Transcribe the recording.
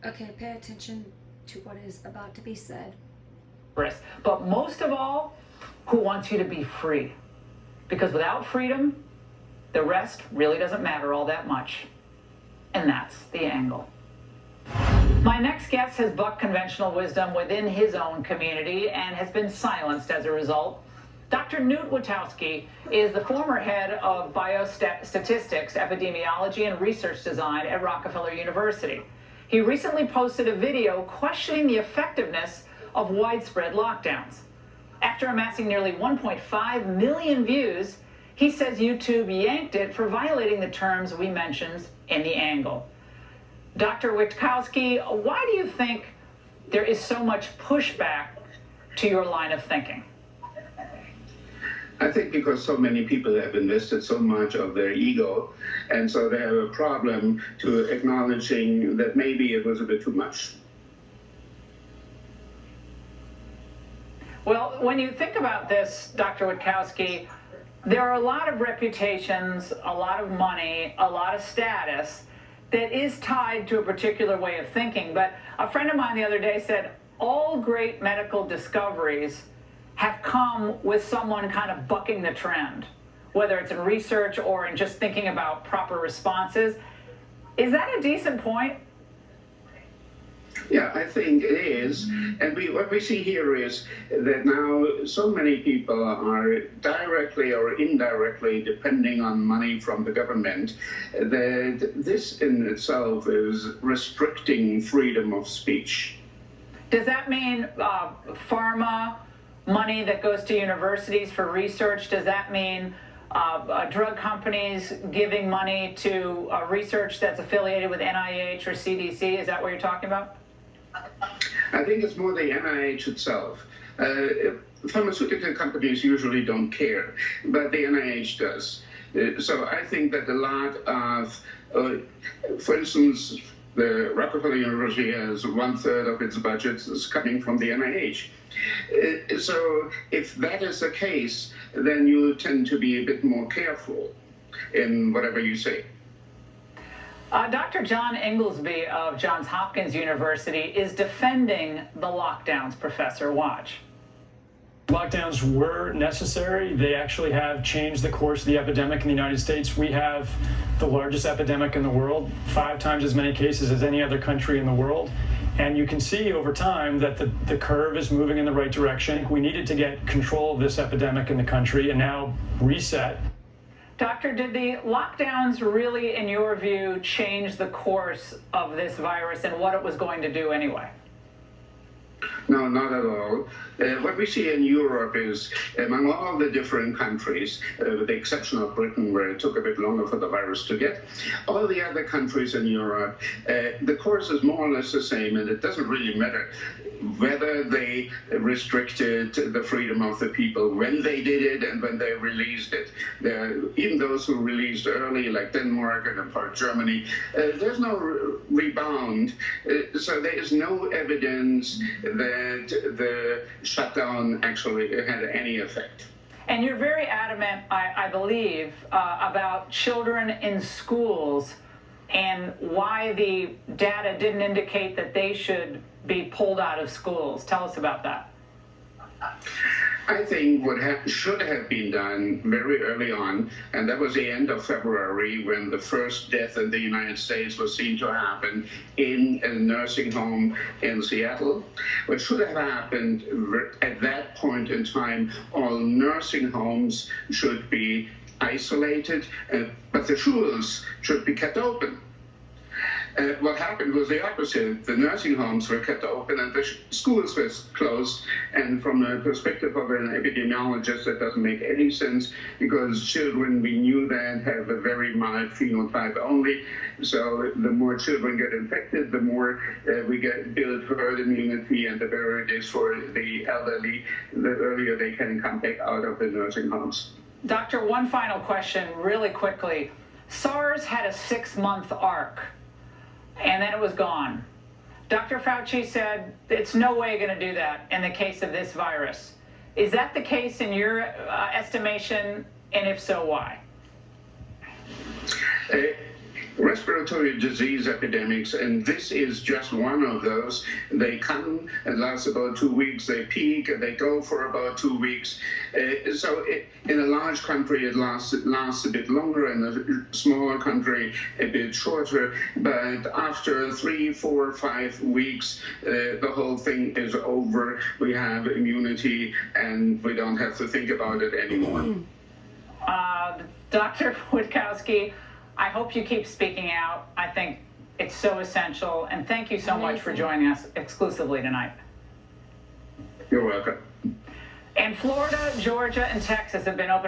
Okay, pay attention to what is about to be said. But most of all, who wants you to be free? Because without freedom, the rest really doesn't matter all that much. And that's the angle. My next guest has bucked conventional wisdom within his own community and has been silenced as a result. Dr. Newt Witowski is the former head of biostatistics, epidemiology, and research design at Rockefeller University. He recently posted a video questioning the effectiveness of widespread lockdowns. After amassing nearly 1.5 million views, he says YouTube yanked it for violating the terms we mentioned in the angle. Dr. Witowski, why do you think there is so much pushback to your line of thinking? I think because so many people have invested so much of their ego, and so they have a problem to acknowledging that maybe it was a bit too much. Well, when you think about this, Dr. Witowski, there are a lot of reputations, a lot of money, a lot of status that is tied to a particular way of thinking. But a friend of mine the other day said all great medical discoveries have come with someone kind of bucking the trend, whether it's in research or in just thinking about proper responses. Is that a decent point? Yeah, I think it is. And what we see here is that now so many people are directly or indirectly depending on money from the government that this in itself is restricting freedom of speech. Does that mean pharma money that goes to universities for research? Does that mean drug companies giving money to research that's affiliated with NIH or CDC? Is that what you're talking about? I think it's more the NIH itself. Pharmaceutical companies usually don't care, but the NIH does. So I think that a lot of, for instance, the Rockefeller University has 1/3 of its budget is coming from the NIH. So if that is the case, then you tend to be a bit more careful in whatever you say. Dr. John Inglesby of Johns Hopkins University is defending the lockdowns, Professor. Watch. Lockdowns were necessary. They actually have changed the course of the epidemic in the United States. We have the largest epidemic in the world, 5 times as many cases as any other country in the world. And you can see over time that the curve is moving in the right direction. We needed to get control of this epidemic in the country and now reset. Doctor, did the lockdowns really, in your view, change the course of this virus and what it was going to do anyway? No, not at all. What we see in Europe is, among all the different countries, with the exception of Britain, where it took a bit longer for the virus to get, all the other countries in Europe, the course is more or less the same, and it doesn't really matter whether they restricted the freedom of the people when they did it and when they released it. Even those who released early, like Denmark and in part Germany, there's no rebound. So there is no evidence that the shutdown actually had any effect. And you're very adamant, I believe, about children in schools and why the data didn't indicate that they should be pulled out of schools. Tell us about that. I think what should have been done very early on, and that was the end of February when the first death in the United States was seen to happen in a nursing home in Seattle. What should have happened at that point in time, all nursing homes should be isolated, but the schools should be kept open. What happened was the opposite. The nursing homes were kept open and the schools were closed. And from the perspective of an epidemiologist, that doesn't make any sense because children, we knew that, have a very mild phenotype only. So the more children get infected, the more we build herd immunity, and the better it is for the elderly, the earlier they can come back out of the nursing homes. Doctor, one final question really quickly. SARS had a 6-month arc, and then it was gone. Dr. Fauci said it's no way going to do that in the case of this virus. Is that the case in your estimation, and if so, why? respiratory disease epidemics, and this is just one of those. They come and last about 2 weeks, they peak, and they go for about 2 weeks. In a large country, it lasts a bit longer, in a smaller country, a bit shorter. But after 3, 4, 5 weeks, the whole thing is over. We have immunity, and we don't have to think about it anymore. Dr. Witkowski, I hope you keep speaking out. I think it's so essential. And thank you so much for joining us exclusively tonight. You're welcome. And Florida, Georgia, and Texas have been open